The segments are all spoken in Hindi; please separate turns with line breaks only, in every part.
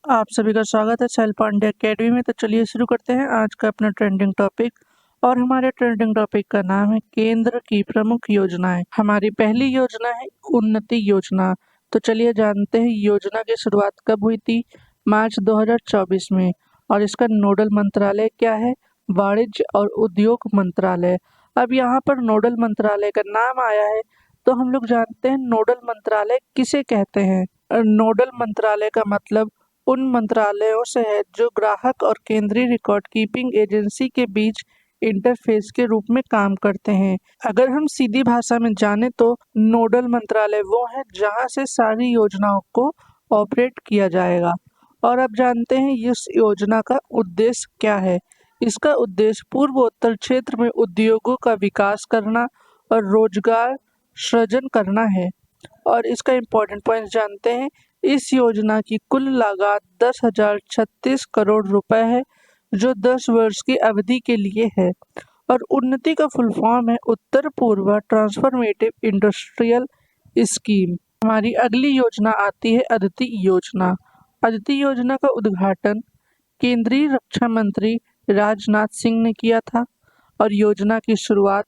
आप सभी का स्वागत है साहिल पांडे अकेडमी में। तो चलिए शुरू करते हैं आज का अपना ट्रेंडिंग टॉपिक। और हमारे ट्रेंडिंग टॉपिक का नाम है केंद्र की प्रमुख योजनाएं। हमारी पहली योजना है उन्नति योजना। तो चलिए जानते हैं योजना की शुरुआत कब हुई थी। मार्च 2024 में। और इसका नोडल मंत्रालय क्या है? वाणिज्य और उद्योग मंत्रालय। अब यहाँ पर नोडल मंत्रालय का नाम आया है तो हम लोग जानते हैं नोडल मंत्रालय किसे कहते हैं। नोडल मंत्रालय का मतलब उन मंत्रालयों से है जो ग्राहक और केंद्रीय रिकॉर्ड कीपिंग एजेंसी के बीच इंटरफेस के रूप में काम करते हैं। अगर हम सीधी भाषा में जाने तो नोडल मंत्रालय वो है जहां से सारी योजनाओं को ऑपरेट किया जाएगा। और अब जानते हैं इस योजना का उद्देश्य क्या है। इसका उद्देश्य पूर्वोत्तर क्षेत्र में उद्योगों का विकास करना और रोजगार सृजन करना है। और इसका इम्पोर्टेंट पॉइंट जानते हैं। इस योजना की कुल लागत 10,036 करोड़ रुपए है जो 10 वर्ष की अवधि के लिए है। और उन्नति का फुल फॉर्म है उत्तर पूर्व ट्रांसफॉर्मेटिव इंडस्ट्रियल स्कीम। हमारी अगली योजना आती है अदिति योजना। अदिति योजना का उद्घाटन केंद्रीय रक्षा मंत्री राजनाथ सिंह ने किया था। और योजना की शुरुआत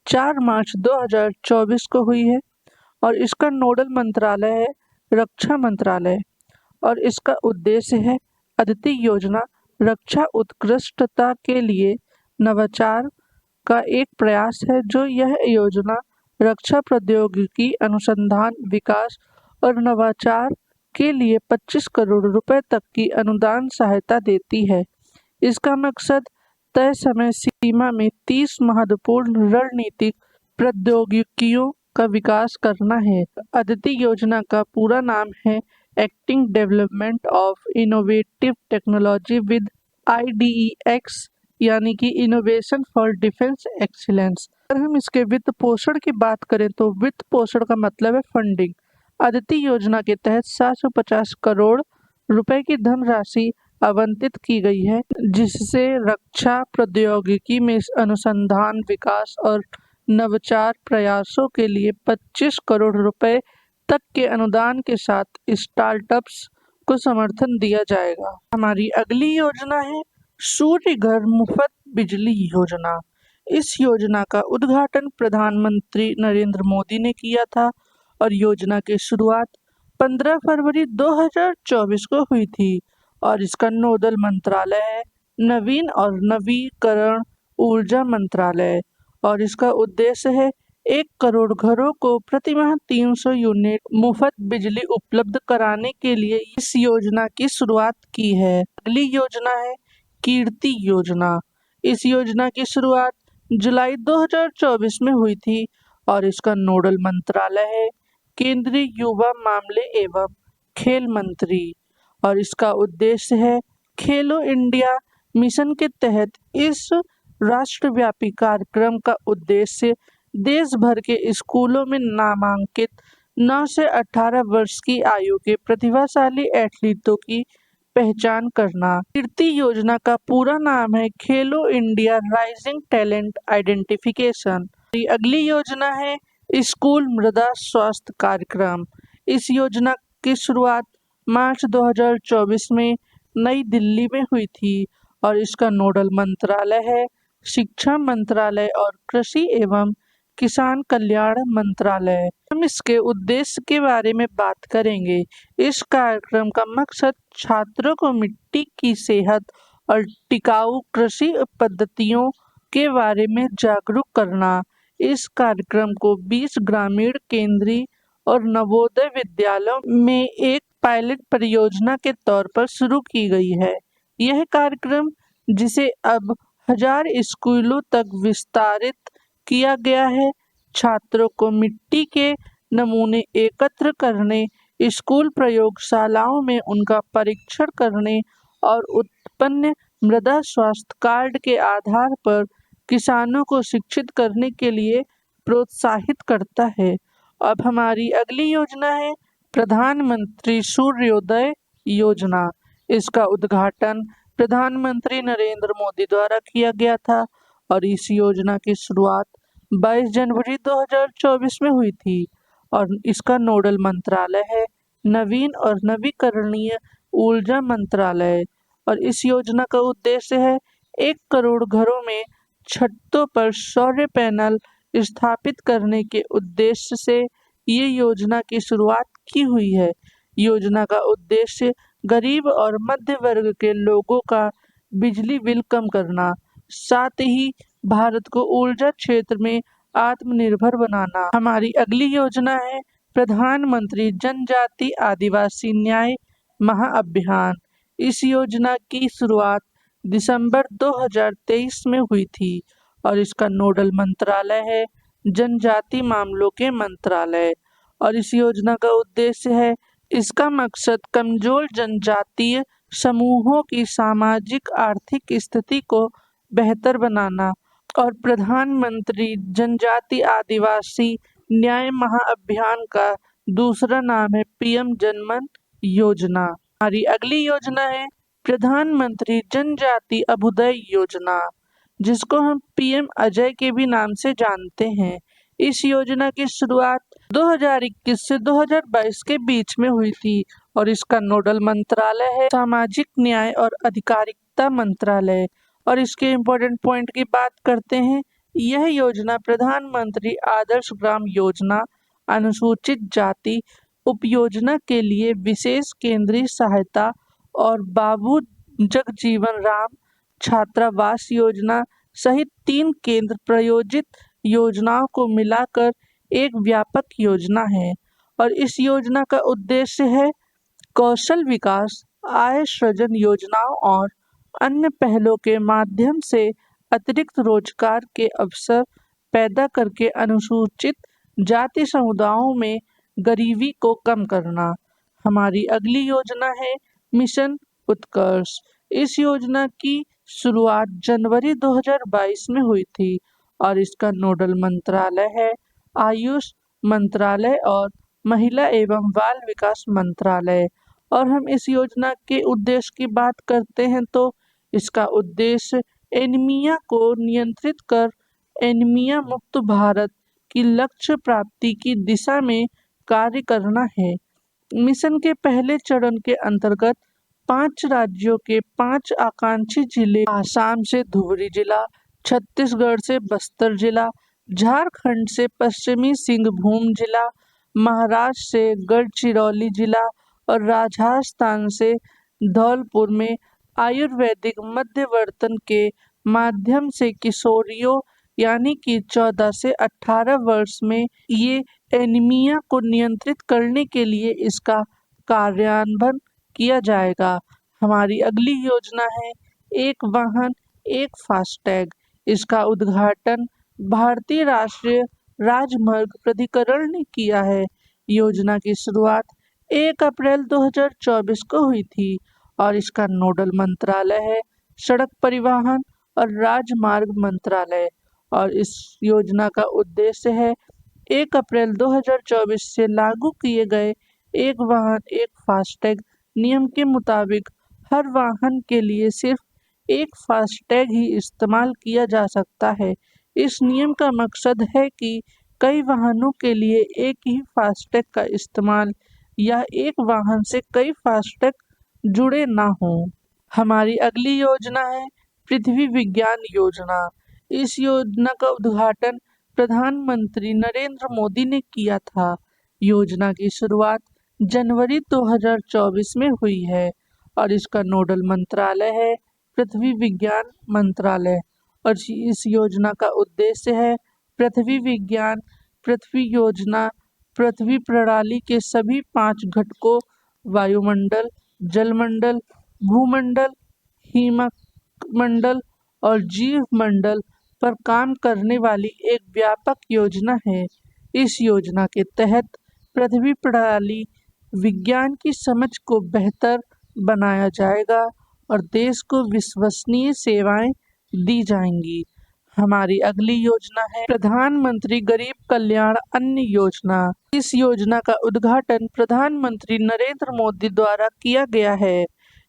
4 मार्च 2024 को हुई है। और इसका नोडल मंत्रालय है रक्षा मंत्रालय। और इसका उद्देश्य है अदिति योजना रक्षा उत्कृष्टता के लिए नवाचार का एक प्रयास है। जो यह योजना रक्षा प्रौद्योगिकी अनुसंधान विकास और नवाचार के लिए 25 करोड़ रुपए तक की अनुदान सहायता देती है। इसका मकसद तय समय सीमा में 30 महत्वपूर्ण रणनीतिक प्रौद्योगिकियों का विकास करना है। अदिति योजना का पूरा नाम है acting development of innovative technology with IDEX, यानी कि इनोवेशन फॉर डिफेंस एक्सीलेंस। अगर हम इसके वित्त पोषण की बात करें तो वित्त पोषण का मतलब है फंडिंग। अदिति योजना के तहत 750 करोड़ रुपए की धनराशि आवंटित की गई है जिससे रक्षा प्रौद्योगिकी में अनुसंधान विकास और नवाचार प्रयासों के लिए 25 करोड़ रुपए तक के अनुदान के साथ स्टार्टअप्स को समर्थन दिया जाएगा। हमारी अगली योजना है सूर्य घर मुफ्त बिजली योजना। इस योजना का उद्घाटन प्रधानमंत्री नरेंद्र मोदी ने किया था। और योजना की शुरुआत 15 फरवरी 2024 को हुई थी। और इसका नोडल मंत्रालय है नवीन और नवीकरण ऊर्जा मंत्रालय। और इसका उद्देश्य है 1 करोड़ घरों को प्रति माह 300 यूनिट मुफ्त बिजली उपलब्ध कराने के लिए इस योजना की शुरुआत की है। अगली योजना है कीर्ति योजना। इस योजना की शुरुआत जुलाई 2024 में हुई थी। और इसका नोडल मंत्रालय है केंद्रीय युवा मामले एवं खेल मंत्री। और इसका उद्देश्य है खेलो इंडिया मिशन के तहत इस राष्ट्रव्यापी कार्यक्रम का उद्देश्य देश भर के स्कूलों में नामांकित 9 से 18 वर्ष की आयु के प्रतिभाशाली एथलीटों की पहचान करना। कीर्ति योजना का पूरा नाम है खेलो इंडिया राइजिंग टैलेंट आइडेंटिफिकेशन। अगली योजना है स्कूल मृदा स्वास्थ्य कार्यक्रम। इस योजना की शुरुआत मार्च 2024 में नई दिल्ली में हुई थी। और इसका नोडल मंत्रालय है शिक्षा मंत्रालय और कृषि एवं किसान कल्याण मंत्रालय। हम इसके उद्देश्य के बारे में बात करेंगे। इस कार्यक्रम का मकसद छात्रों को मिट्टी की सेहत और टिकाऊ कृषि पद्धतियों के बारे में जागरूक करना। इस कार्यक्रम को 20 ग्रामीण केंद्रीय और नवोदय विद्यालयों में एक पायलट परियोजना के तौर पर शुरू की गई है। यह कार्यक्रम जिसे अब 1000 स्कूलों तक विस्तारित किया गया है छात्रों को मिट्टी के नमूने एकत्र करने स्कूल प्रयोगशालाओं में उनका परीक्षण करने और उत्पन्न मृदा स्वास्थ्य कार्ड के आधार पर किसानों को शिक्षित करने के लिए प्रोत्साहित करता है। अब हमारी अगली योजना है प्रधानमंत्री सूर्योदय योजना। इसका उद्घाटन प्रधानमंत्री नरेंद्र मोदी द्वारा किया गया था। और इस योजना की शुरुआत 22 जनवरी 2024 में हुई थी। और इसका नोडल मंत्रालय है नवीन और नवीकरणीय ऊर्जा मंत्रालय। और इस योजना का उद्देश्य है 1 करोड़ घरों में छतों पर सौर पैनल स्थापित करने के उद्देश्य से ये योजना की शुरुआत की हुई है। योजना का उद्देश्य गरीब और मध्य वर्ग के लोगों का बिजली बिल कम करना, साथ ही भारत को ऊर्जा क्षेत्र में आत्मनिर्भर बनाना। हमारी अगली योजना है प्रधानमंत्री जनजाति आदिवासी न्याय महाअभियान। इस योजना की शुरुआत दिसंबर 2023 में हुई थी और इसका नोडल मंत्रालय है जनजाति मामलों के मंत्रालय। और इस योजना का उद्देश्य है, इसका मकसद कमजोर जनजातीय समूहों की सामाजिक आर्थिक स्थिति को बेहतर बनाना। और प्रधानमंत्री जनजाति आदिवासी न्याय महाअभियान का दूसरा नाम है पीएम जनमन योजना। हमारी अगली योजना है प्रधानमंत्री जनजाति अभ्युदय योजना, जिसको हम पीएम अजय के भी नाम से जानते हैं। इस योजना की शुरुआत 2021 से 2022 के बीच में हुई थी और इसका नोडल मंत्रालय है सामाजिक न्याय और अधिकारिता मंत्रालय। और इसके इम्पोर्टेंट पॉइंट की बात करते हैं, यह योजना प्रधानमंत्री आदर्श ग्राम योजना, अनुसूचित जाति उपयोजना के लिए विशेष केंद्रीय सहायता और बाबू जगजीवन राम छात्रावास योजना सहित 3 केंद्र प्रायोजित योजनाओं को मिलाकर एक व्यापक योजना है। और इस योजना का उद्देश्य है कौशल विकास, आय सृजन योजनाओं और अन्य पहलों के माध्यम से अतिरिक्त रोजगार के अवसर पैदा करके अनुसूचित जाति समुदायों में गरीबी को कम करना। हमारी अगली योजना है मिशन उत्कर्ष। इस योजना की शुरुआत जनवरी 2022 में हुई थी और इसका नोडल मंत्रालय है आयुष मंत्रालय और महिला एवं बाल विकास मंत्रालय। और हम इस योजना के उद्देश्य की बात करते हैं तो इसका उद्देश्य एनीमिया को नियंत्रित कर एनीमिया मुक्त भारत की लक्ष्य प्राप्ति की दिशा में कार्य करना है। मिशन के पहले चरण के अंतर्गत 5 राज्यों के 5 आकांक्षी जिले, आसाम से धुबरी जिला, छत्तीसगढ़ से बस्तर जिला, झारखंड से पश्चिमी सिंहभूम जिला, महाराष्ट्र से गढ़चिरौली जिला और राजस्थान से धौलपुर में आयुर्वेदिक मध्यवर्तन के माध्यम से किशोरियों यानी कि 14 से 18 वर्ष में ये एनीमिया को नियंत्रित करने के लिए इसका कार्यान्वयन किया जाएगा। हमारी अगली योजना है एक वाहन एक फास्टैग। इसका उद्घाटन भारतीय राष्ट्रीय राजमार्ग प्राधिकरण ने किया है। योजना की शुरुआत 1 अप्रैल 2024 को हुई थी और इसका नोडल मंत्रालय है सड़क परिवहन और राजमार्ग मंत्रालय। और इस योजना का उद्देश्य है 1 अप्रैल 2024 से लागू किए गए एक वाहन एक फास्टैग नियम के मुताबिक हर वाहन के लिए सिर्फ एक फास्टैग ही इस्तेमाल किया जा सकता है। इस नियम का मकसद है कि कई वाहनों के लिए एक ही फास्टैग का इस्तेमाल या एक वाहन से कई फास्टैग जुड़े ना हों। हमारी अगली योजना है पृथ्वी विज्ञान योजना। इस योजना का उद्घाटन प्रधानमंत्री नरेंद्र मोदी ने किया था। योजना की शुरुआत जनवरी 2024 में हुई है और इसका नोडल मंत्रालय है पृथ्वी विज्ञान मंत्रालय। और इस योजना का उद्देश्य है पृथ्वी विज्ञान, पृथ्वी योजना, पृथ्वी प्रणाली के सभी 5 घटकों वायुमंडल, जलमंडल, भूमंडल, हिममंडल और जीव मंडल पर काम करने वाली एक व्यापक योजना है। इस योजना के तहत पृथ्वी प्रणाली विज्ञान की समझ को बेहतर बनाया जाएगा और देश को विश्वसनीय सेवाएं दी जाएंगी। हमारी अगली योजना है प्रधानमंत्री गरीब कल्याण अन्न योजना। इस योजना का उद्घाटन प्रधानमंत्री नरेंद्र मोदी द्वारा किया गया है।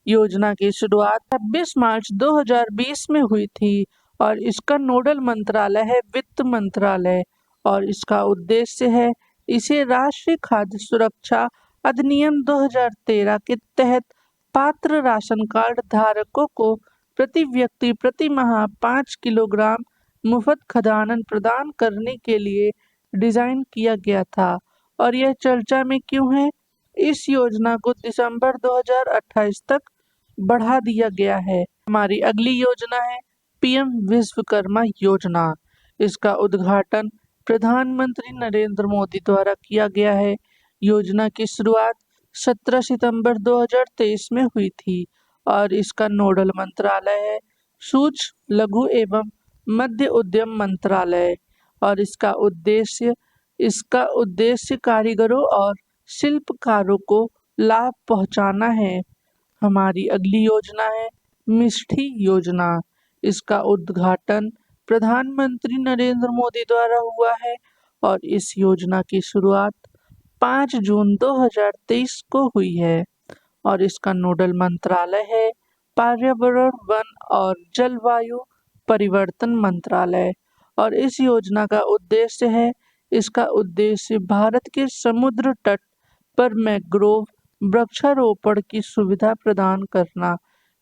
योजना की शुरुआत 26 मार्च 2020 में हुई थी और इसका नोडल मंत्रालय है वित्त मंत्रालय। और इसका उद्देश्य है इसे राष्ट्रीय खाद्य सुरक्षा अधिनियम 2013 के तहत पात्र राशन कार्ड धारकों को प्रति व्यक्ति प्रति माह 5 किलोग्राम मुफ्त खाद्यान्न प्रदान करने के लिए डिजाइन किया गया था। और यह चर्चा में क्यों है? इस योजना को दिसंबर 2028 तक बढ़ा दिया गया है। हमारी अगली योजना है पीएम विश्वकर्मा योजना। इसका उद्घाटन प्रधानमंत्री नरेंद्र मोदी द्वारा किया गया है। योजना की शुरुआत 17 सितंबर 2023 में हुई थी और इसका नोडल मंत्रालय है सूक्ष्म लघु एवं मध्य उद्यम मंत्रालय। और इसका उद्देश्य कारीगरों और शिल्पकारों को लाभ पहुंचाना है। हमारी अगली योजना है मिष्ठी योजना। इसका उद्घाटन प्रधानमंत्री नरेंद्र मोदी द्वारा हुआ है और इस योजना की शुरुआत 5 जून 2023 को हुई है और इसका नोडल मंत्रालय है पर्यावरण वन और जलवायु परिवर्तन मंत्रालय। और इस योजना का उद्देश्य है इसका उद्देश्य भारत के समुद्र तट पर मैंग्रोव वृक्षारोपण की सुविधा प्रदान करना।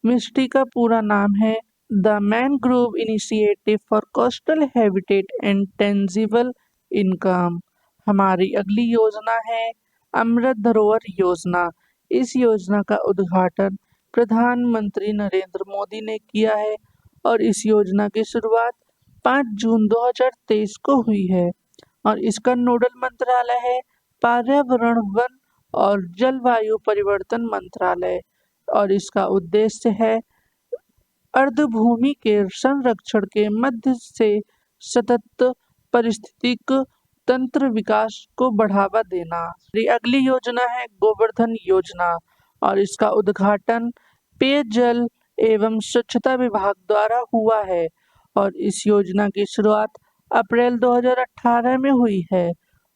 मिस्ट्री का पूरा नाम है the mangrove initiative for coastal habitat and tangible income. हमारी अगली योजना है अमृत धरोहर योजना। इस योजना का उद्घाटन प्रधानमंत्री नरेंद्र मोदी ने किया है और इस योजना की शुरुआत 5 जून 2023 को हुई है और इसका नोडल मंत्रालय है पर्यावरण वन और जलवायु परिवर्तन मंत्रालय। और इसका उद्देश्य है अर्धभूमि के संरक्षण के मध्य से सतत पारिस्थितिक तंत्र विकास को बढ़ावा देना। अगली योजना है गोवर्धन योजना और इसका उद्घाटन पेयजल एवं स्वच्छता विभाग द्वारा हुआ है और इस योजना की शुरुआत अप्रैल 2018 में हुई है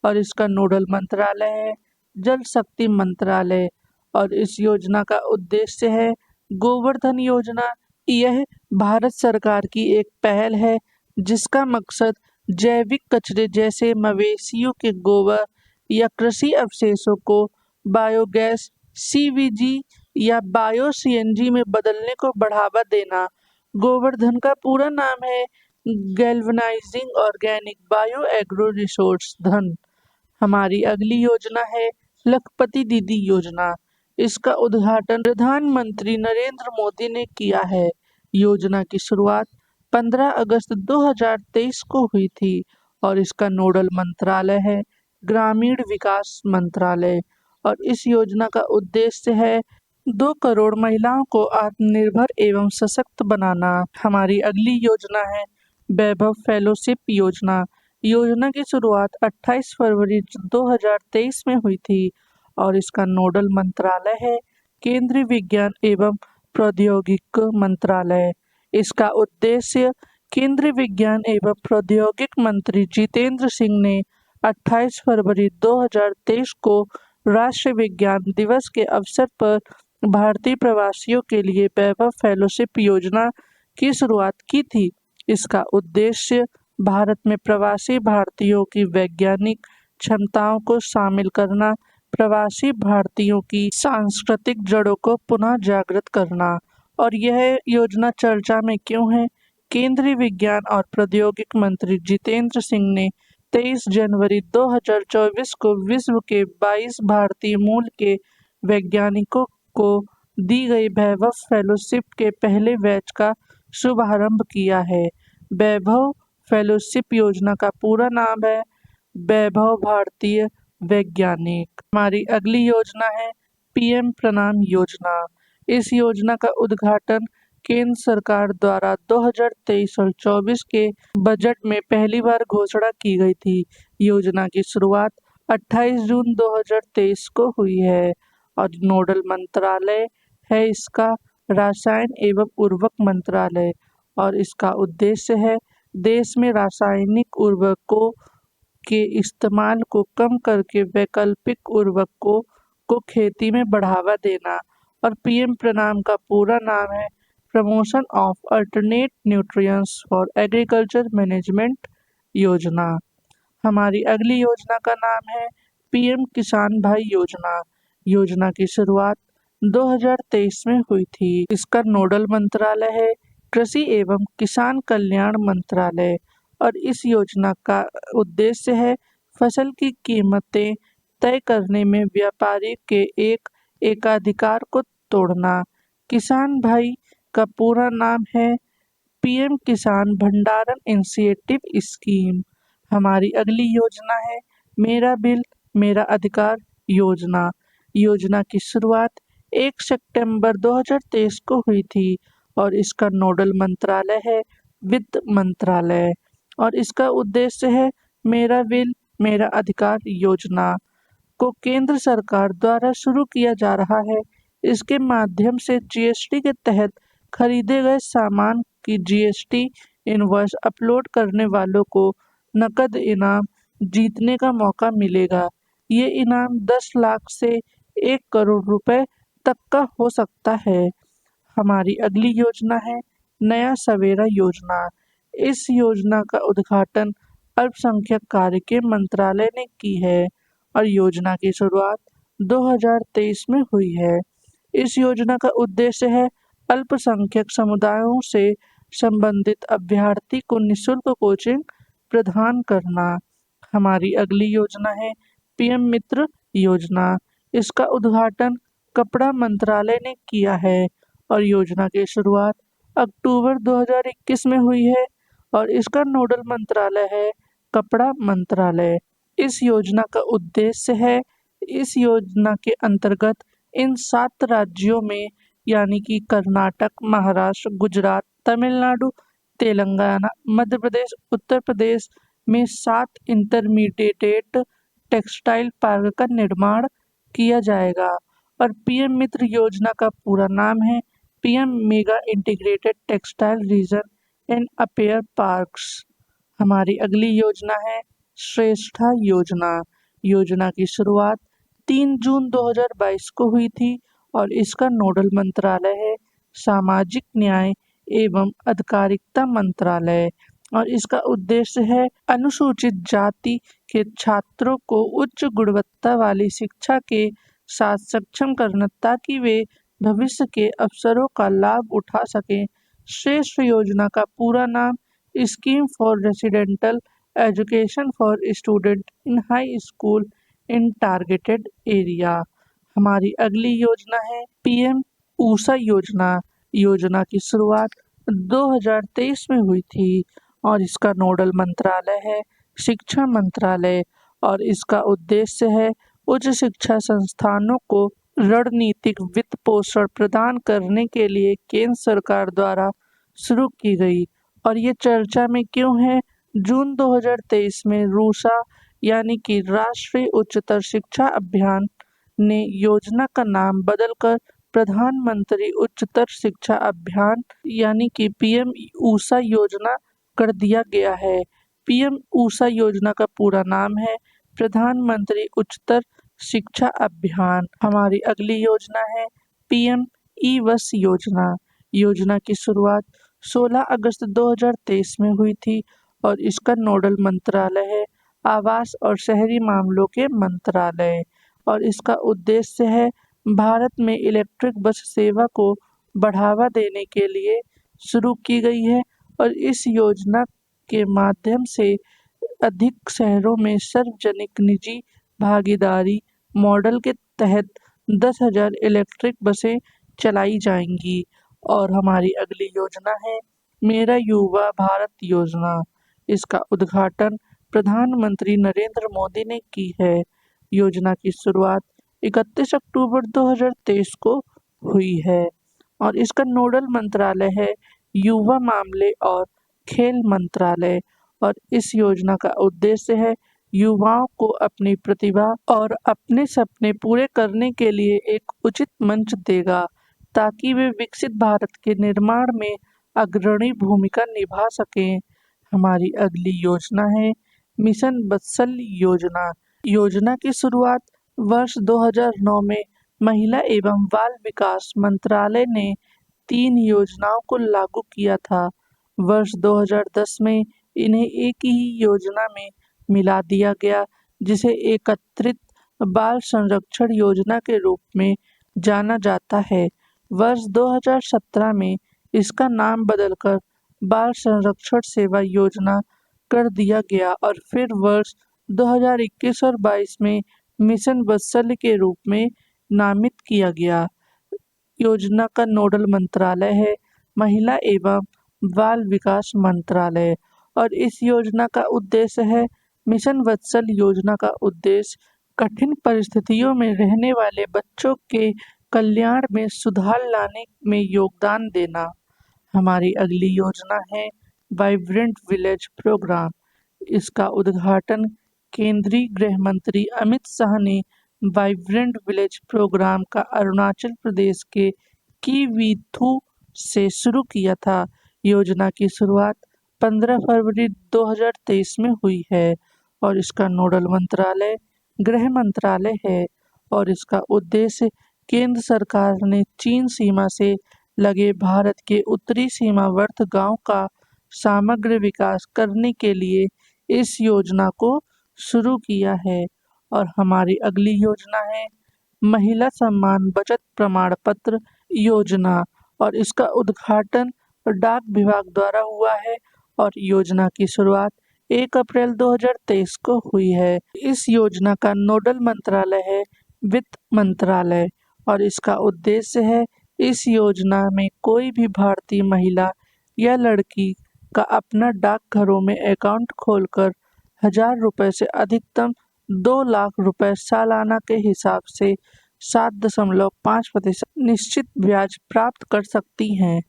और इसका नोडल मंत्रालय है जल शक्ति मंत्रालय। और इस योजना का उद्देश्य है गोवर्धन योजना। यह भारत सरकार की एक पहल है जिसका मकसद जैविक कचरे जैसे मवेशियों के गोबर या कृषि अवशेषों को बायोगैस सीवीजी या बायो सीएनजी में बदलने को बढ़ावा देना। गोवर्धन का पूरा नाम है galvanising organic bio agro resource धन। हमारी अगली योजना है लखपति दीदी योजना। इसका उद्घाटन प्रधानमंत्री नरेंद्र मोदी ने किया है। योजना की शुरुआत 15 अगस्त 2023 को हुई थी और इसका नोडल मंत्रालय है ग्रामीण विकास मंत्रालय। और इस योजना का उद्देश्य है 2 करोड़ महिलाओं को आत्मनिर्भर एवं सशक्त बनाना। हमारी अगली योजना है वैभव फेलोशिप योजना। योजना की शुरुआत 28 फरवरी 2023 में हुई थी और इसका नोडल मंत्रालय है केंद्रीय विज्ञान एवं प्रौद्योगिकी मंत्रालय। इसका उद्देश्य केंद्रीय विज्ञान एवं प्रौद्योगिकी मंत्री जितेंद्र सिंह ने 28 फरवरी 2023 को राष्ट्रीय विज्ञान दिवस के अवसर पर भारतीय प्रवासियों के लिए वैभव फेलोशिप योजना की शुरुआत की थी। इसका उद्देश्य भारत में प्रवासी भारतीयों की वैज्ञानिक क्षमताओं को शामिल करना, प्रवासी भारतीयों की सांस्कृतिक जड़ों को पुनः जागृत करना। और यह योजना चर्चा में क्यों है? केंद्रीय विज्ञान और प्रौद्योगिकी मंत्री जितेंद्र सिंह ने 23 जनवरी 2024 को विश्व के 22 भारतीय मूल के वैज्ञानिकों को दी गई वैभव फेलोशिप के पहले बैच का शुभारंभ किया है। वैभव फेलोशिप योजना का पूरा नाम है वैभव भारतीय वैज्ञानिक। हमारी अगली योजना है पीएम प्रणाम योजना। इस योजना का उद्घाटन केंद्र सरकार द्वारा 2023 और 24 के बजट में पहली बार घोषणा की गई थी। योजना की शुरुआत 28 जून 2023 को हुई है और नोडल मंत्रालय है इसका रसायन एवं उर्वरक मंत्रालय। और इसका उद्देश्य है देश में रासायनिक उर्वरकों के इस्तेमाल को कम करके वैकल्पिक उर्वरकों को खेती में बढ़ावा देना। और पीएम प्रणाम का पूरा नाम है promotion of alternate nutrients for agriculture management योजना। हमारी अगली योजना का नाम है पीएम किसान भाई योजना। योजना की शुरुआत 2023 में हुई थी। इसका नोडल मंत्रालय है कृषि एवं किसान कल्याण मंत्रालय और इस योजना का उद्देश्य है फसल की कीमतें तय करने में व्यापारी के एक एकाधिकार को तोड़ना। किसान भाई का पूरा नाम है पीएम किसान भंडारण इनिशिएटिव स्कीम। हमारी अगली योजना है मेरा बिल मेरा अधिकार योजना। योजना की शुरुआत 1 सितंबर 2023 को हुई थी और इसका नोडल मंत्रालय है वित्त मंत्रालय और इसका उद्देश्य है मेरा बिल मेरा अधिकार योजना को केंद्र सरकार द्वारा शुरू किया जा रहा है। इसके माध्यम से जीएसटी के तहत खरीदे गए सामान की जीएसटी इनवॉइस अपलोड करने वालों को नकद इनाम जीतने का मौका मिलेगा। ये इनाम 10 लाख से 1 करोड़ रुपए तक का हो सकता है। हमारी अगली योजना है नया सवेरा योजना। इस योजना का उद्घाटन अल्पसंख्यक कार्य के मंत्रालय ने की है और योजना की शुरुआत 2023 में हुई है। इस योजना का उद्देश्य है अल्पसंख्यक समुदायों से संबंधित अभ्यर्थी को निःशुल्क कोचिंग प्रदान करना। हमारी अगली योजना है पीएम मित्र योजना। इसका उद्घाटन कपड़ा मंत्रालय ने किया है और योजना की शुरुआत अक्टूबर 2021 में हुई है और इसका नोडल मंत्रालय है कपड़ा मंत्रालय। इस योजना का उद्देश्य है इस योजना के अंतर्गत इन 7 राज्यों में यानी कि कर्नाटक, महाराष्ट्र, गुजरात, तमिलनाडु, तेलंगाना, मध्य प्रदेश, उत्तर प्रदेश में 7 इंटरमीडिएट टेक्सटाइल पार्क का निर्माण किया जाएगा और पीएम मित्र योजना का पूरा नाम है PM mega integrated textile reason and appear parks. हमारी अगली योजना है श्रेष्ठा योजना। योजना की शुरुआत 3 जून 2022 को हुई थी और इसका नोडल मंत्रालय है सामाजिक न्याय एवं अधिकारिता मंत्रालय और इसका उद्देश्य है अनुसूचित जाति के छात्रों को उच्च गुणवत्ता वाली शिक्षा के साथ सक्षम करना ताकि वे भविष्य के अवसरों का लाभ उठा सकें। श्रेष्ठ योजना का पूरा नाम scheme for residential education for student in high school in targeted area. हमारी अगली योजना है पीएम ऊषा योजना। योजना की शुरुआत 2023 में हुई थी और इसका नोडल मंत्रालय है शिक्षा मंत्रालय और इसका उद्देश्य है उच्च शिक्षा संस्थानों को रणनीतिक वित्त पोषण प्रदान करने के लिए केंद्र सरकार द्वारा शुरू की गई और ये चर्चा में क्यों है। जून 2023 में रूसा यानी कि राष्ट्रीय उच्चतर शिक्षा अभियान ने योजना का नाम बदलकर प्रधानमंत्री उच्चतर शिक्षा अभियान यानी कि पीएम ऊषा योजना कर दिया गया है। पीएम ऊषा योजना का पूरा नाम है प्रधानमंत्री उच्चतर शिक्षा अभियान। हमारी अगली योजना है पीएम ई बस योजना। योजना की शुरुआत 16 अगस्त 2023 में हुई थी और इसका नोडल मंत्रालय है आवास और शहरी मामलों के मंत्रालय और इसका उद्देश्य है भारत में इलेक्ट्रिक बस सेवा को बढ़ावा देने के लिए शुरू की गई है और इस योजना के माध्यम से अधिक शहरों में सार्वजनिक निजी भागीदारी मॉडल के तहत 10,000 इलेक्ट्रिक बसें चलाई जाएंगी। और हमारी अगली योजना है मेरा युवा भारत योजना। इसका उद्घाटन प्रधानमंत्री नरेंद्र मोदी ने की है। योजना की शुरुआत 31 अक्टूबर 2023 को हुई है और इसका नोडल मंत्रालय है युवा मामले और खेल मंत्रालय और इस योजना का उद्देश्य है युवाओं को अपनी प्रतिभा और अपने सपने पूरे करने के लिए एक उचित मंच देगा ताकि वे विकसित भारत के निर्माण में अग्रणी भूमिका निभा सकें। हमारी अगली योजना है मिशन बत्सल योजना। योजना की शुरुआत वर्ष 2009 में महिला एवं बाल विकास मंत्रालय ने 3 योजनाओं को लागू किया था। वर्ष 2010 में इन्हें एक ही योजना में मिला दिया गया जिसे एकत्रित बाल संरक्षण योजना के रूप में जाना जाता है। वर्ष 2017 में इसका नाम बदलकर बाल संरक्षण सेवा योजना कर दिया गया और फिर वर्ष 2021 और 22 में मिशन वात्सल्य के रूप में नामित किया गया। योजना का नोडल मंत्रालय है महिला एवं बाल विकास मंत्रालय और इस योजना का उद्देश्य है मिशन वत्सल योजना का उद्देश्य कठिन परिस्थितियों में रहने वाले बच्चों के कल्याण में सुधार लाने में योगदान देना। हमारी अगली योजना है वाइब्रेंट विलेज प्रोग्राम। इसका उद्घाटन केंद्रीय गृह मंत्री अमित शाह ने वाइब्रेंट विलेज प्रोग्राम का अरुणाचल प्रदेश के कीवीथू से शुरू किया था। योजना की शुरुआत 15 फरवरी 2023 में हुई है और इसका नोडल मंत्रालय गृह मंत्रालय है और इसका उद्देश्य केंद्र सरकार ने चीन सीमा से लगे भारत के उत्तरी सीमावर्त गांव का समग्र विकास करने के लिए इस योजना को शुरू किया है। और हमारी अगली योजना है महिला सम्मान बचत प्रमाण पत्र योजना और इसका उद्घाटन डाक विभाग द्वारा हुआ है और योजना की शुरुआत 1 अप्रैल 2023 को हुई है। इस योजना का नोडल मंत्रालय है वित्त मंत्रालय और इसका उद्देश्य है इस योजना में कोई भी भारतीय महिला या लड़की का अपना डाकघरों में अकाउंट खोलकर 1,000 रुपये से अधिकतम 2 लाख रुपए सालाना के हिसाब से 7.5% निश्चित ब्याज प्राप्त कर सकती हैं।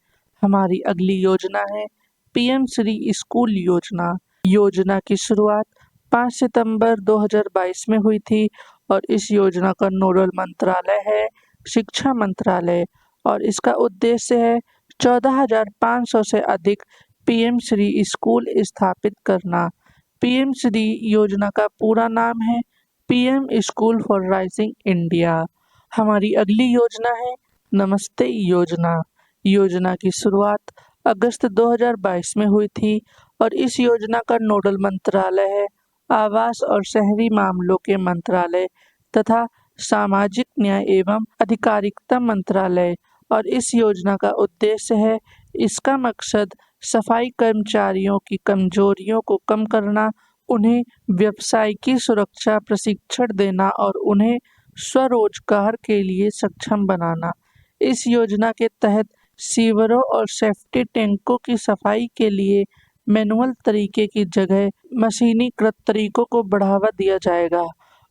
हमारी अगली योजना है पीएम श्री स्कूल योजना। योजना की शुरुआत 5 सितंबर 2022 में हुई थी और इस योजना का नोडल मंत्रालय है शिक्षा मंत्रालय और इसका उद्देश्य है 14,500 से अधिक पीएम श्री स्कूल स्थापित करना। पीएम श्री योजना का पूरा नाम है PM school for rising India. हमारी अगली योजना है नमस्ते योजना। योजना की शुरुआत अगस्त 2022 में हुई थी और इस योजना का नोडल मंत्रालय है आवास और शहरी मामलों के मंत्रालय तथा सामाजिक न्याय एवं अधिकारिता मंत्रालय और इस योजना का उद्देश्य है इसका मकसद सफाई कर्मचारियों की कमजोरियों को कम करना, उन्हें व्यवसायिकी सुरक्षा प्रशिक्षण देना और उन्हें स्वरोजगार के लिए सक्षम बनाना। इस योजना के तहत सीवरों और सेफ्टी टैंकों की सफाई के लिए मैनुअल तरीके की जगह मशीनीकृत तरीकों को बढ़ावा दिया जाएगा।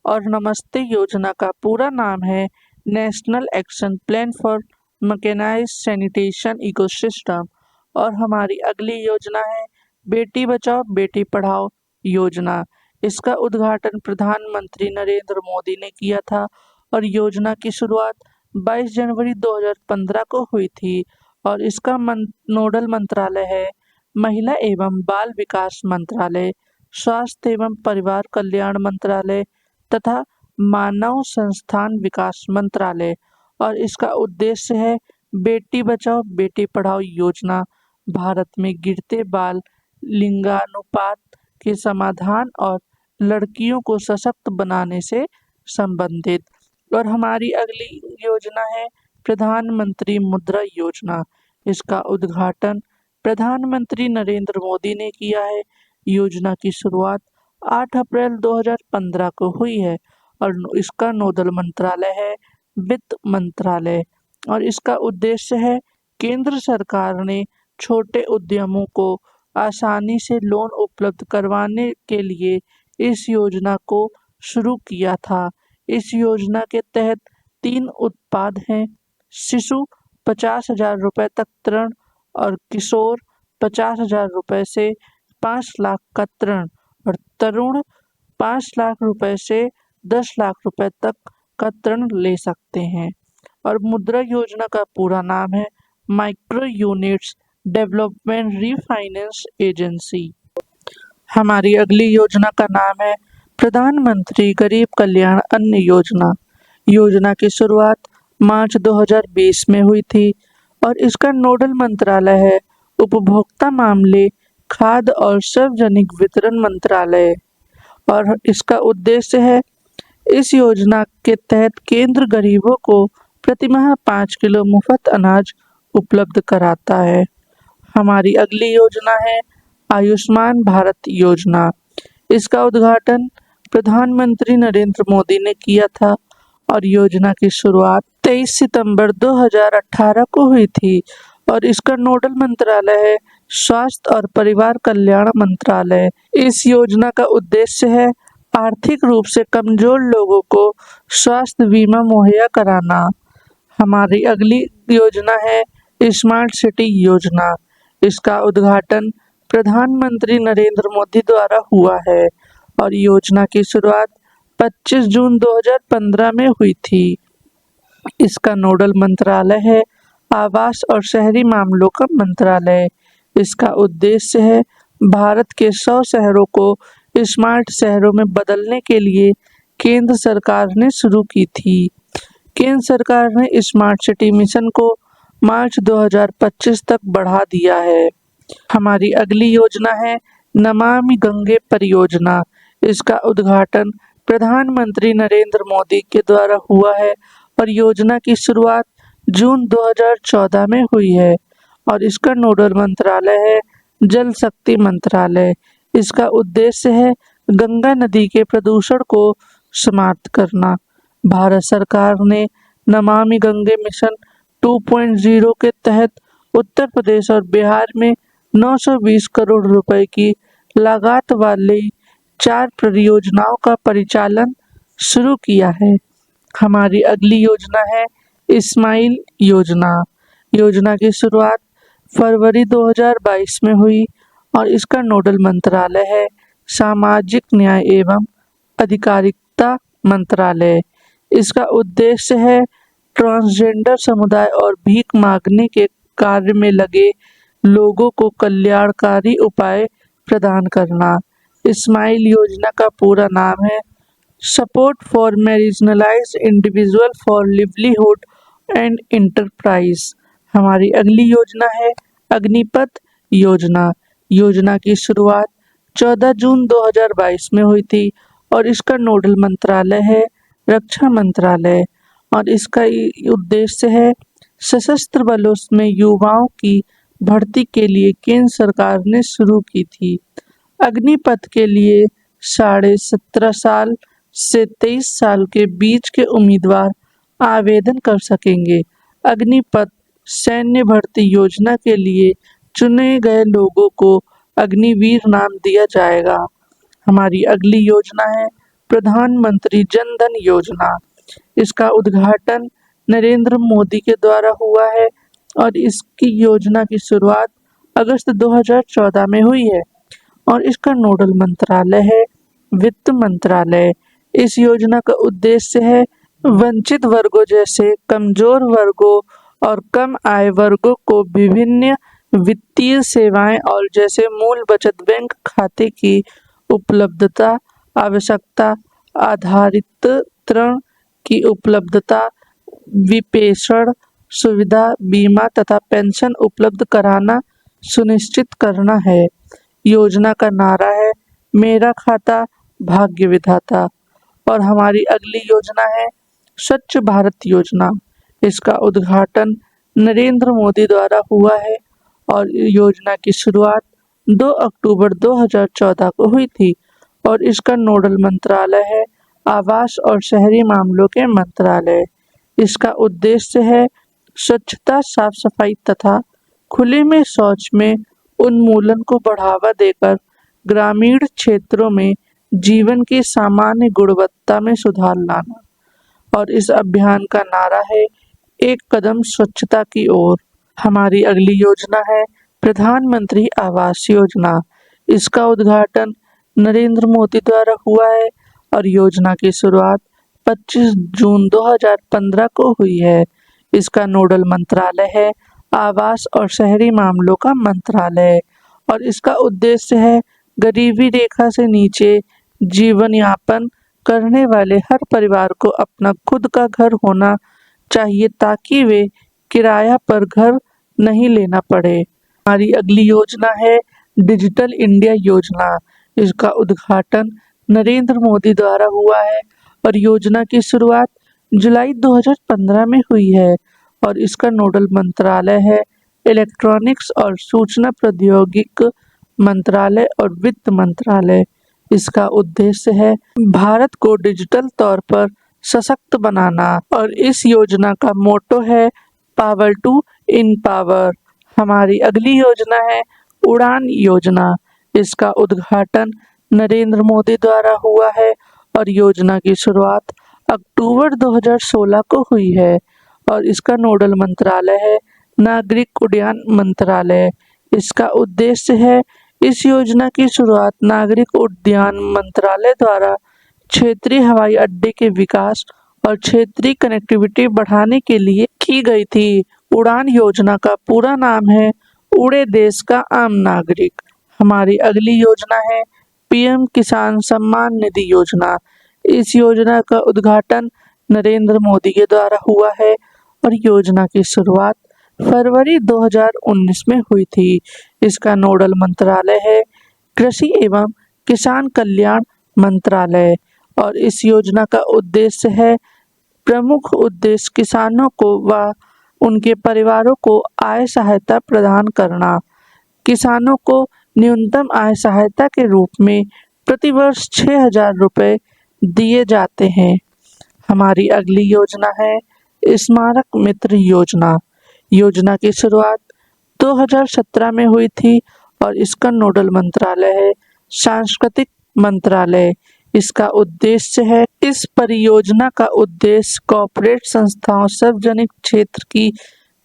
और नमस्ते योजना का पूरा नाम है national action plan for mechanised sanitation ecosystem. और हमारी अगली योजना है बेटी बचाओ बेटी पढ़ाओ योजना। इसका उद्घाटन प्रधानमंत्री नरेंद्र मोदी ने किया था और योजना की शुरुआत 22 जनवरी 2015 को हुई थी और इसका नोडल मंत्रालय है महिला एवं बाल विकास मंत्रालय, स्वास्थ्य एवं परिवार कल्याण मंत्रालय तथा मानव संस्थान विकास मंत्रालय और इसका उद्देश्य है बेटी बचाओ बेटी पढ़ाओ योजना भारत में गिरते बाल लिंगानुपात के समाधान और लड़कियों को सशक्त बनाने से संबंधित। और हमारी अगली योजना है प्रधानमंत्री मुद्रा योजना। इसका उद्घाटन प्रधानमंत्री नरेंद्र मोदी ने किया है। योजना की शुरुआत 8 अप्रैल 2015 को हुई है और इसका नोडल मंत्रालय है वित्त मंत्रालय और इसका उद्देश्य है केंद्र सरकार ने छोटे उद्यमों को आसानी से लोन उपलब्ध करवाने के लिए इस योजना को शुरू किया था। इस योजना के तहत 3 उत्पाद हैं शिशु 50,000 रुपये तक ऋण और किशोर 50,000 रुपये से 5 लाख का ऋण और तरुण 5 लाख रुपए से 10 लाख रुपए तक का ऋण ले सकते हैं। और मुद्रा योजना का पूरा नाम है micro units development refinance agency. हमारी अगली योजना का नाम है प्रधानमंत्री गरीब कल्याण अन्न योजना। योजना की शुरुआत मार्च 2020 में हुई थी और इसका नोडल मंत्रालय है उपभोक्ता मामले, खाद्य और सार्वजनिक वितरण मंत्रालय और इसका उद्देश्य है इस योजना के तहत केंद्र गरीबों को प्रतिमाह 5 किलो मुफ्त अनाज उपलब्ध कराता है। हमारी अगली योजना है आयुष्मान भारत योजना। इसका उद्घाटन प्रधानमंत्री नरेंद्र मोदी ने किया था और योजना की शुरुआत 23 सितंबर 2018 को हुई थी और इसका नोडल मंत्रालय है स्वास्थ्य और परिवार कल्याण मंत्रालय। इस योजना का उद्देश्य है आर्थिक रूप से कमजोर लोगों को स्वास्थ्य बीमा मुहैया कराना। हमारी अगली योजना है स्मार्ट सिटी योजना। इसका उद्घाटन प्रधानमंत्री नरेंद्र मोदी द्वारा हुआ है और योजना की शुरुआत 25 जून 2015 में हुई थी। इसका नोडल मंत्रालय है आवास और शहरी मामलों का मंत्रालय। इसका उद्देश्य है भारत के 100 शहरों को स्मार्ट शहरों में बदलने के लिए केंद्र सरकार ने शुरू की थी। केंद्र सरकार ने स्मार्ट सिटी मिशन को मार्च 2025 तक बढ़ा दिया है। हमारी अगली योजना है नमामि गंगे परियोजना। इसका उद्घाटन प्रधानमंत्री नरेंद्र मोदी के द्वारा हुआ है और योजना की शुरुआत जून 2014 में हुई है और इसका नोडल मंत्रालय है जल शक्ति मंत्रालय। इसका उद्देश्य है गंगा नदी के प्रदूषण को समाप्त करना। भारत सरकार ने नमामि गंगे मिशन 2.0 के तहत उत्तर प्रदेश और बिहार में 920 करोड़ रुपए की लागत वाली 4 परियोजनाओं का परिचालन शुरू किया है। हमारी अगली योजना है स्माइल योजना। योजना की शुरुआत फरवरी 2022 में हुई और इसका नोडल मंत्रालय है सामाजिक न्याय एवं अधिकारिता मंत्रालय। इसका उद्देश्य है ट्रांसजेंडर समुदाय और भीख मांगने के कार्य में लगे लोगों को कल्याणकारी उपाय प्रदान करना। स्माइल योजना का पूरा नाम है support for marginalised individual for livelihood and enterprise. हमारी अगली योजना है अग्निपथ योजना। योजना की शुरुआत 14 जून 2022 में हुई थी और इसका नोडल मंत्रालय है रक्षा मंत्रालय और इसका उद्देश्य है सशस्त्र बलों में युवाओं की भर्ती के लिए केंद्र सरकार ने शुरू की थी। अग्निपथ के लिए 17.5 साल से 23 साल के बीच के उम्मीदवार आवेदन कर सकेंगे। अग्निपथ सैन्य भर्ती योजना के लिए चुने गए लोगों को अग्निवीर नाम दिया जाएगा। हमारी अगली योजना है प्रधानमंत्री जन धन योजना। इसका उद्घाटन नरेंद्र मोदी के द्वारा हुआ है और इसकी योजना की शुरुआत अगस्त 2014 में हुई है और इसका नोडल मंत्रालय है वित्त मंत्रालय। इस योजना का उद्देश्य है वंचित वर्गों जैसे कमजोर वर्गों और कम आय वर्गों को विभिन्न वित्तीय सेवाएं और जैसे मूल बचत बैंक खाते की उपलब्धता, आवश्यकता आधारित ऋण की उपलब्धता, विप्रेषण सुविधा, बीमा तथा पेंशन उपलब्ध कराना सुनिश्चित करना है। योजना का नारा है मेरा खाता भाग्य विधाता। और हमारी अगली योजना है स्वच्छ भारत योजना। इसका उद्घाटन नरेंद्र मोदी द्वारा हुआ है और योजना की शुरुआत 2 अक्टूबर 2014 को हुई थी और इसका नोडल मंत्रालय है आवास और शहरी मामलों के मंत्रालय। इसका उद्देश्य है स्वच्छता, साफ सफाई तथा खुले में शौच में उन्मूलन को बढ़ावा देकर ग्रामीण क्षेत्रों में जीवन की सामान्य गुणवत्ता में सुधार लाना। और इस अभियान का नारा है एक कदम स्वच्छता की ओर। हमारी अगली योजना है प्रधानमंत्री आवास योजना। इसका उद्घाटन नरेंद्र मोदी द्वारा हुआ है और योजना की शुरुआत 25 जून 2015 को हुई है। इसका नोडल मंत्रालय है आवास और शहरी मामलों का मंत्रालय और इसका उद्देश्य है गरीबी रेखा से नीचे जीवन यापन करने वाले हर परिवार को अपना खुद का घर होना चाहिए ताकि वे किराया पर घर नहीं लेना पड़े। हमारी अगली योजना है डिजिटल इंडिया योजना। इसका उद्घाटन नरेंद्र मोदी द्वारा हुआ है और योजना की शुरुआत जुलाई 2015 में हुई है और इसका नोडल मंत्रालय है इलेक्ट्रॉनिक्स और सूचना प्रौद्योगिकी मंत्रालय और वित्त मंत्रालय। इसका उद्देश्य है भारत को डिजिटल तौर पर सशक्त बनाना और इस योजना का मोटो है पावर टू एम्पावर। हमारी अगली योजना है उड़ान योजना। इसका उद्घाटन नरेंद्र मोदी द्वारा हुआ है और योजना की शुरुआत अक्टूबर 2016 को हुई है और इसका नोडल मंत्रालय है नागरिक उड्डयन मंत्रालय। इसका उद्देश्य है इस योजना की शुरुआत नागरिक उड्डयन मंत्रालय द्वारा क्षेत्रीय हवाई अड्डे के विकास और क्षेत्रीय कनेक्टिविटी बढ़ाने के लिए की गई थी। उड़ान योजना का पूरा नाम है उड़े देश का आम नागरिक। हमारी अगली योजना है पीएम किसान सम्मान निधि योजना। इस योजना का उद्घाटन नरेंद्र मोदी के द्वारा हुआ है और योजना की शुरुआत फरवरी 2019 में हुई थी। इसका नोडल मंत्रालय है कृषि एवं किसान कल्याण मंत्रालय और इस योजना का उद्देश्य है प्रमुख उद्देश्य किसानों को व उनके परिवारों को आय सहायता प्रदान करना। किसानों को न्यूनतम आय सहायता के रूप में प्रतिवर्ष 6,000 रुपये दिए जाते हैं। हमारी अगली योजना है स्मारक मित्र योजना। योजना की शुरुआत 2017 में हुई थी और इसका नोडल मंत्रालय है सांस्कृतिक मंत्रालय। इसका उद्देश्य है इस परियोजना का उद्देश्य कॉर्पोरेट संस्थाओं सार्वजनिक क्षेत्र की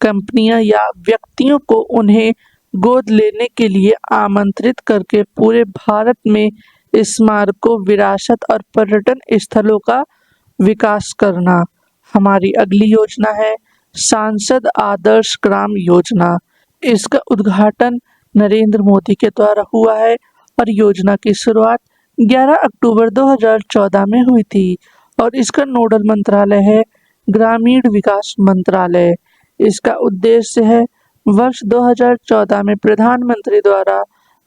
कंपनियां या व्यक्तियों को उन्हें गोद लेने के लिए आमंत्रित करके पूरे भारत में स्मारकों विरासत और पर्यटन स्थलों का विकास करना। हमारी अगली योजना है सांसद आदर्श ग्राम योजना। इसका उद्घाटन नरेंद्र मोदी के द्वारा हुआ है और योजना की शुरुआत 11 अक्टूबर 2014 में हुई थी और इसका नोडल मंत्रालय है ग्रामीण विकास मंत्रालय। इसका उद्देश्य है वर्ष 2014 में प्रधानमंत्री द्वारा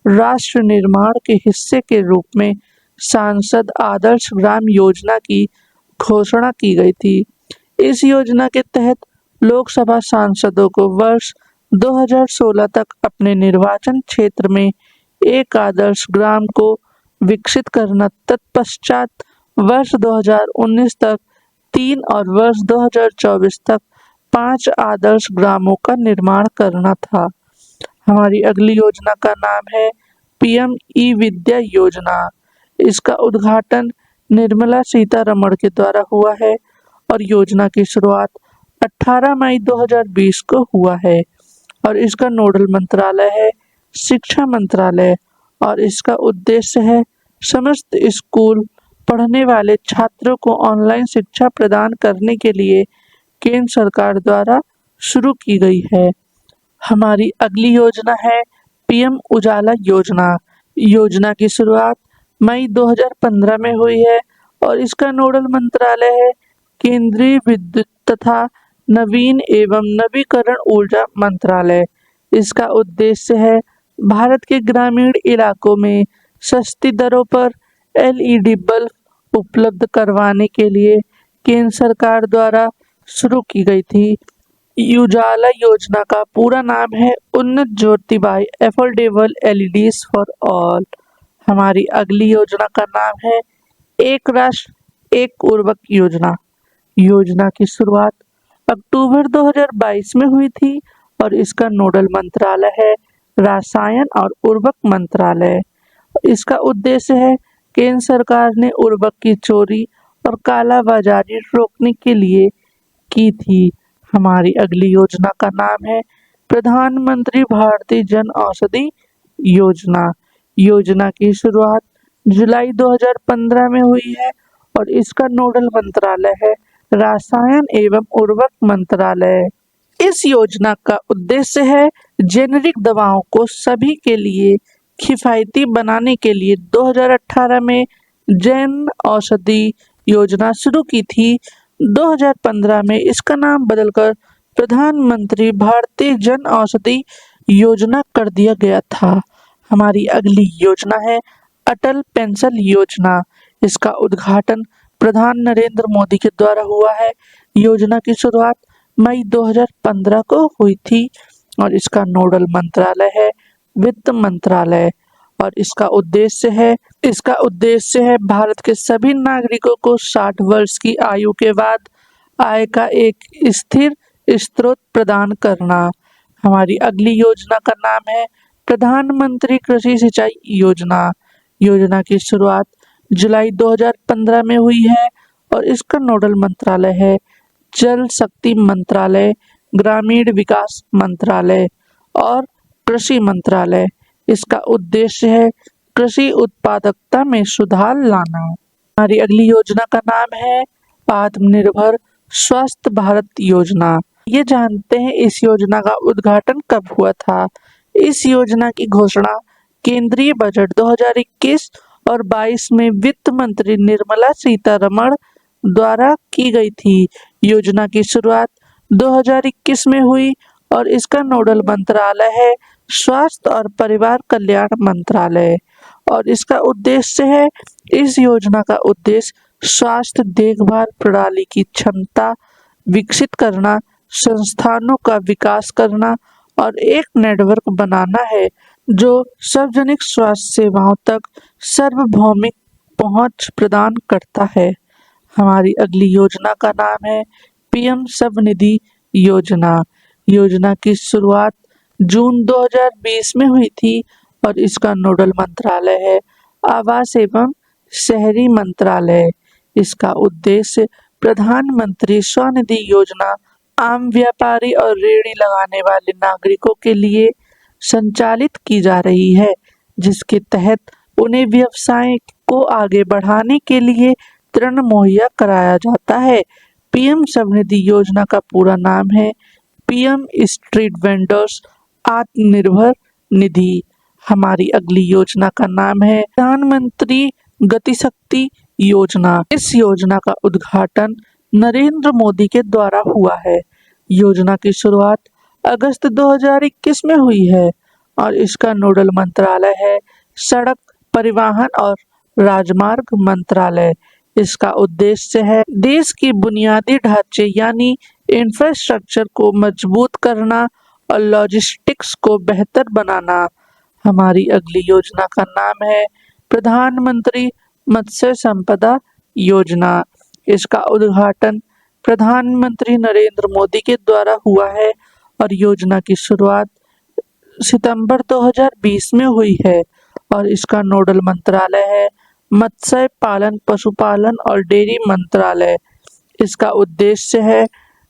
राष्ट्र निर्माण के हिस्से के रूप में सांसद आदर्श ग्राम योजना की घोषणा की गई थी। इस योजना के तहत लोकसभा सांसदों को वर्ष 2016 तक अपने निर्वाचन क्षेत्र में एक आदर्श ग्राम को विकसित करना, तत्पश्चात वर्ष 2019 तक 3 और वर्ष 2024 तक 5 आदर्श ग्रामों का निर्माण करना था। हमारी अगली योजना का नाम है पीएम ई विद्या योजना। इसका उद्घाटन निर्मला सीतारमण के द्वारा हुआ है और योजना की शुरुआत 18 मई 2020 को हुआ है और इसका नोडल मंत्रालय है शिक्षा मंत्रालय और इसका उद्देश्य है समस्त स्कूल पढ़ने वाले छात्रों को ऑनलाइन शिक्षा प्रदान करने के लिए केंद्र सरकार द्वारा शुरू की गई है। हमारी अगली योजना है पीएम उजाला योजना। योजना की शुरुआत मई 2015 में हुई है और इसका नोडल मंत्रालय है केंद्रीय विद्युत तथा नवीन एवं नवीकरण ऊर्जा मंत्रालय। इसका उद्देश्य है भारत के ग्रामीण इलाकों में सस्ती दरों पर एलईडी बल्ब उपलब्ध करवाने के लिए केंद्र सरकार द्वारा शुरू की गई थी। उजाला योजना का पूरा नाम है Unnat Jyoti by affordable LEDs for all. हमारी अगली योजना का नाम है एक राष्ट्र एक उर्वरक योजना। योजना की शुरुआत अक्टूबर 2022 में हुई थी और इसका नोडल मंत्रालय है रसायन और उर्वरक मंत्रालय। इसका उद्देश्य है केंद्र सरकार ने उर्वरक की चोरी और कालाबाजारी रोकने के लिए की थी। हमारी अगली योजना का नाम है प्रधानमंत्री भारतीय जन औषधि योजना। योजना की शुरुआत जुलाई 2015 में हुई है और इसका नोडल मंत्रालय है रसायन एवं उर्वरक मंत्रालय। इस योजना का उद्देश्य है जेनेरिक दवाओं को सभी के लिए किफायती बनाने के लिए 2018 में जन औषधि योजना शुरू की थी। 2015 में इसका नाम बदलकर प्रधानमंत्री भारतीय जन औषधि योजना कर दिया गया था। हमारी अगली योजना है अटल पेंशन योजना। इसका उद्घाटन प्रधान नरेंद्र मोदी के द्वारा हुआ है। योजना की शुरुआत मई 2015 को हुई थी और इसका नोडल मंत्रालय है वित्त मंत्रालय। और इसका उद्देश्य है भारत के सभी नागरिकों को 60 वर्ष की आयु के बाद आय का एक स्थिर स्रोत प्रदान करना। हमारी अगली योजना का नाम है प्रधानमंत्री कृषि सिंचाई योजना। योजना की शुरुआत जुलाई 2015 में हुई है और इसका नोडल मंत्रालय है जल शक्ति मंत्रालय, ग्रामीण विकास मंत्रालय और कृषि मंत्रालय। इसका उद्देश्य है कृषि उत्पादकता में सुधार लाना। हमारी अगली योजना का नाम है आत्मनिर्भर स्वस्थ भारत योजना। ये जानते हैं इस योजना का उद्घाटन कब हुआ था। इस योजना की घोषणा केंद्रीय बजट 2021 और 22 में वित्त मंत्री निर्मला सीतारमण द्वारा की गई थी। योजना की शुरुआत 2021 में हुई और इसका नोडल मंत्रालय है स्वास्थ्य और परिवार कल्याण मंत्रालय। और इस योजना का उद्देश्य स्वास्थ्य देखभाल प्रणाली की क्षमता विकसित करना, संस्थानों का विकास करना और एक नेटवर्क बनाना है जो सार्वजनिक स्वास्थ्य सेवाओं तक सार्वभौमिक पहुंच प्रदान करता है। हमारी अगली योजना का नाम है पीएम स्वनिधि योजना। योजना की शुरुआत जून 2020 में हुई थी और इसका नोडल मंत्रालय है आवास एवं शहरी मंत्रालय। इसका उद्देश्य प्रधानमंत्री स्वनिधि योजना आम व्यापारी और रेहड़ी लगाने वाले नागरिकों के लिए संचालित की जा रही है, जिसके तहत उन्हें व्यवसाय को आगे बढ़ाने के लिए ऋण मुहैया कराया जाता है। पीएम स्वनिधि योजना का पूरा नाम है PM street vendors Atmanirbhar Nidhi. हमारी अगली योजना का नाम है प्रधानमंत्री गति शक्ति योजना। इस योजना का उद्घाटन नरेंद्र मोदी के द्वारा हुआ है। योजना की शुरुआत अगस्त 2021 में हुई है और इसका नोडल मंत्रालय है सड़क परिवहन और राजमार्ग मंत्रालय। इसका उद्देश्य है देश की बुनियादी ढांचे यानी इंफ्रास्ट्रक्चर को मजबूत करना और लॉजिस्टिक्स को बेहतर बनाना। हमारी अगली योजना का नाम है प्रधानमंत्री मत्स्य संपदा योजना। इसका उद्घाटन प्रधानमंत्री नरेंद्र मोदी के द्वारा हुआ है और योजना की शुरुआत सितंबर 2020 में हुई है और इसका नोडल मंत्रालय है मत्स्य पालन, पशुपालन और डेयरी मंत्रालय। इसका उद्देश्य है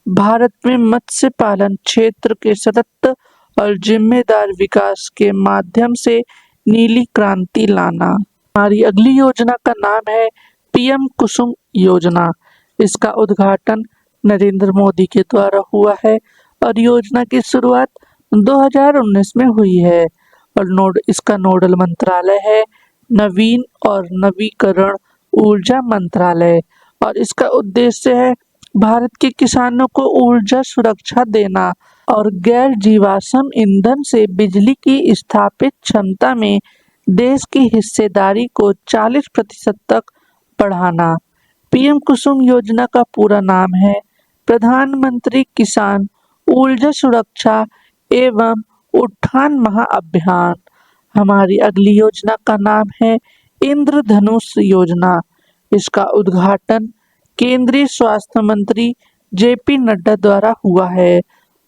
भारत में मत्स्य पालन क्षेत्र के सतत और जिम्मेदार विकास के माध्यम से नीली क्रांति लाना। हमारी अगली योजना का नाम है पीएम कुसुम योजना। इसका उद्घाटन नरेंद्र मोदी के द्वारा हुआ है और योजना की शुरुआत 2019 में हुई है और इसका नोडल मंत्रालय है नवीन और नवीकरण ऊर्जा मंत्रालय। और इसका उद्देश्य है भारत के किसानों को ऊर्जा सुरक्षा देना और गैर जीवाश्म ईंधन से बिजली की स्थापित क्षमता में देश की हिस्सेदारी को 40% तक बढ़ाना। पीएम कुसुम योजना का पूरा नाम है प्रधानमंत्री किसान ऊर्जा सुरक्षा एवं उत्थान महाअभियान। हमारी अगली योजना का नाम है इंद्रधनुष योजना। इसका उद्घाटन केंद्रीय स्वास्थ्य मंत्री जेपी नड्डा द्वारा हुआ है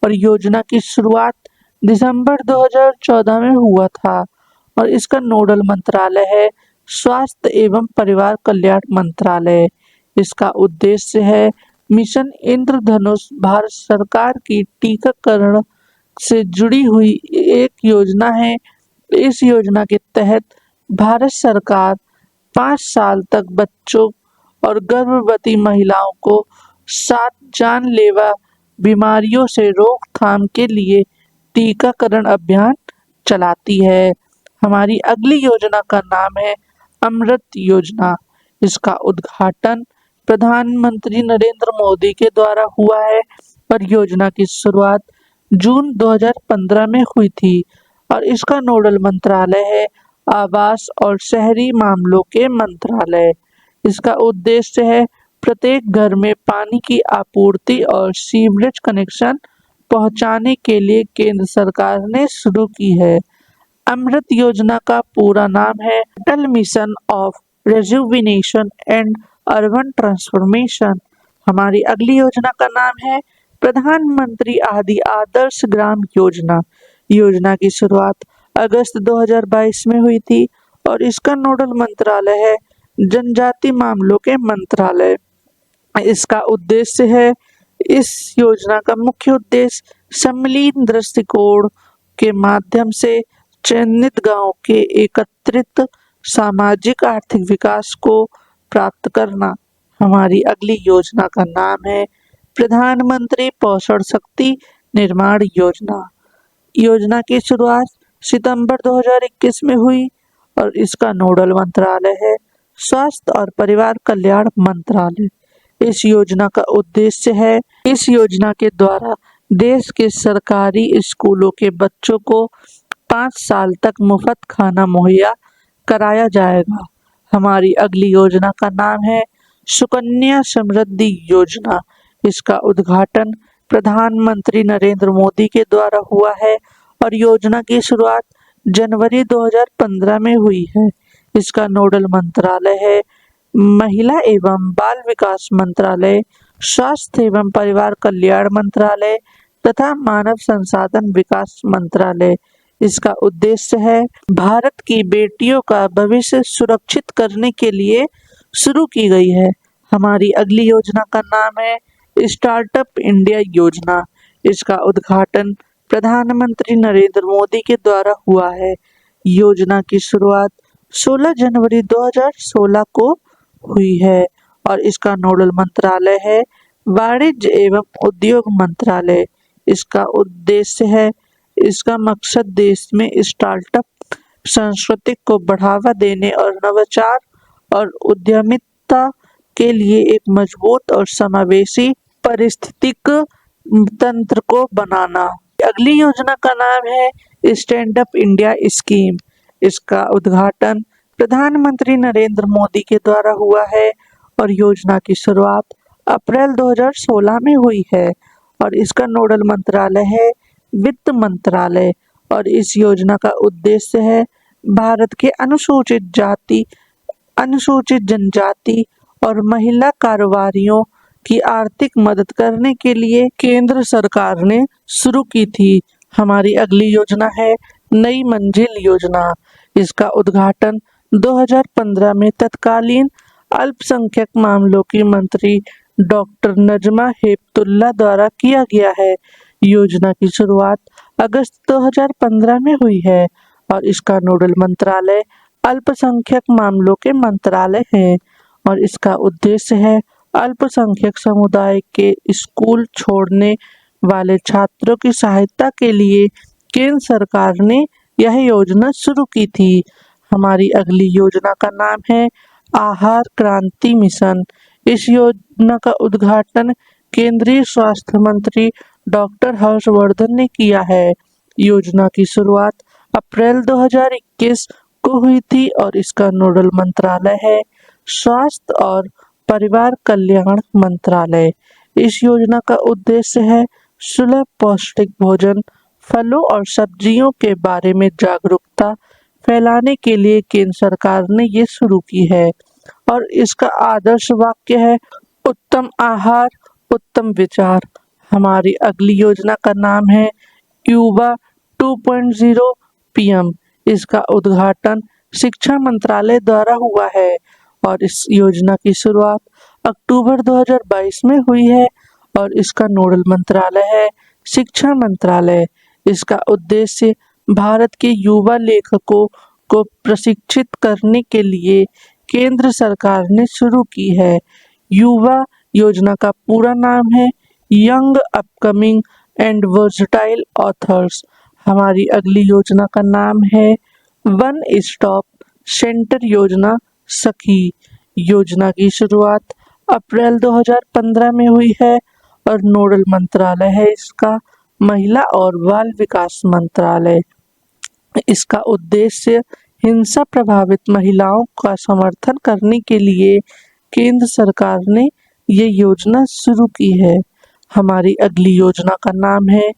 और योजना की शुरुआत दिसंबर 2014 में हुआ था और इसका नोडल मंत्रालय है स्वास्थ्य एवं परिवार कल्याण मंत्रालय। इसका उद्देश्य है मिशन इंद्रधनुष भारत सरकार की टीकाकरण से जुड़ी हुई एक योजना है। इस योजना के तहत भारत सरकार 5 साल तक बच्चों और गर्भवती महिलाओं को 7 जानलेवा बीमारियों से रोकथाम के लिए टीकाकरण अभियान चलाती है। हमारी अगली योजना का नाम है अमृत योजना। इसका उद्घाटन प्रधानमंत्री नरेंद्र मोदी के द्वारा हुआ है और योजना की शुरुआत जून 2015 में हुई थी और इसका नोडल मंत्रालय है आवास और शहरी मामलों के मंत्रालय। इसका उद्देश्य है प्रत्येक घर में पानी की आपूर्ति और सीवरेज कनेक्शन पहुंचाने के लिए केंद्र सरकार ने शुरू की है। अमृत योजना का पूरा नाम है Atal mission of rejuvenation and urban transformation. हमारी अगली योजना का नाम है प्रधानमंत्री आदि आदर्श ग्राम योजना। योजना की शुरुआत अगस्त 2022 में हुई थी और इसका नोडल मंत्रालय है जनजाति मामलों के मंत्रालय। इसका उद्देश्य है, इस योजना का मुख्य उद्देश्य सम्मिलित दृष्टिकोण के माध्यम से चयनित गांव के एकत्रित सामाजिक आर्थिक विकास को प्राप्त करना। हमारी अगली योजना का नाम है प्रधानमंत्री पोषण शक्ति निर्माण योजना। योजना की शुरुआत सितंबर 2021 में हुई और इसका नोडल मंत्रालय है स्वास्थ्य और परिवार कल्याण मंत्रालय। इस योजना का उद्देश्य है, इस योजना के द्वारा देश के सरकारी स्कूलों के बच्चों को 5 साल तक मुफ्त खाना मुहैया कराया जाएगा। हमारी अगली योजना का नाम है सुकन्या समृद्धि योजना। इसका उद्घाटन प्रधानमंत्री नरेंद्र मोदी के द्वारा हुआ है और योजना की शुरुआत जनवरी 2015 में हुई है। इसका नोडल मंत्रालय है महिला एवं बाल विकास मंत्रालय, स्वास्थ्य एवं परिवार कल्याण मंत्रालय तथा मानव संसाधन विकास मंत्रालय। इसका उद्देश्य है, भारत की बेटियों का भविष्य सुरक्षित करने के लिए शुरू की गई है। हमारी अगली योजना का नाम है स्टार्टअप इंडिया योजना। इसका उद्घाटन प्रधानमंत्री नरेंद्र मोदी के द्वारा हुआ है। योजना की शुरुआत 16 जनवरी 2016 को हुई है और इसका नोडल मंत्रालय है वाणिज्य एवं उद्योग मंत्रालय। इसका उद्देश्य है, इसका मकसद देश में स्टार्टअप संस्कृति को बढ़ावा देने और नवाचार और उद्यमिता के लिए एक मजबूत और समावेशी पारिस्थितिक तंत्र को बनाना। अगली योजना का नाम है स्टैंड अप इंडिया स्कीम। इसका उद्घाटन प्रधानमंत्री नरेंद्र मोदी के द्वारा हुआ है और योजना की शुरुआत अप्रैल 2016 में हुई है और इसका नोडल मंत्रालय है वित्त मंत्रालय। और इस योजना का उद्देश्य है, भारत के अनुसूचित जाति, अनुसूचित जनजाति और महिला कारोबारियों की आर्थिक मदद करने के लिए केंद्र सरकार ने शुरू की थी। हमारी अगली योजना है नई मंजिल योजना। इसका उद्घाटन 2015 में तत्कालीन अल्पसंख्यक मामलों की मंत्री डॉक्टर नजमा हेपतुल्ला द्वारा किया गया है। योजना की शुरुआत अगस्त 2015 में हुई है और इसका नोडल मंत्रालय अल्पसंख्यक मामलों के मंत्रालय है और इसका उद्देश्य है, अल्पसंख्यक समुदाय के स्कूल छोड़ने वाले छात्रों की सहायता के लिए केंद्र सरकार ने यह योजना शुरू की थी। हमारी अगली योजना का नाम है आहार क्रांति मिशन। इस योजना का उद्घाटन केंद्रीय स्वास्थ्य मंत्री डॉक्टर हर्षवर्धन ने किया है। योजना की शुरुआत अप्रैल 2021 को हुई थी और इसका नोडल मंत्रालय है स्वास्थ्य और परिवार कल्याण मंत्रालय। इस योजना का उद्देश्य है, सुलभ पौष्टिक भोजन, फलों और सब्जियों के बारे में जागरूकता फैलाने के लिए केंद्र सरकार ने ये शुरू की है और इसका आदर्श वाक्य है, उत्तम आहार उत्तम विचार। हमारी अगली योजना का नाम है युवा 2.0 पीएम। इसका उद्घाटन शिक्षा मंत्रालय द्वारा हुआ है और इस योजना की शुरुआत अक्टूबर 2022 में हुई है और इसका नोडल मंत्रालय है शिक्षा मंत्रालय। इसका उद्देश्य भारत के युवा लेखकों को प्रशिक्षित करने के लिए केंद्र सरकार ने शुरू की है। युवा योजना का पूरा नाम है young upcoming and versatile authors. हमारी अगली योजना का नाम है वन स्टॉप सेंटर योजना सखी। योजना की शुरुआत अप्रैल 2015 में हुई है और नोडल मंत्रालय है इसका महिला और बाल विकास मंत्रालय। इसका उद्देश्य हिंसा प्रभावित महिलाओं का समर्थन करने के लिए केंद्र सरकार ने ये योजना शुरू की है। हमारी अगली योजना का नाम है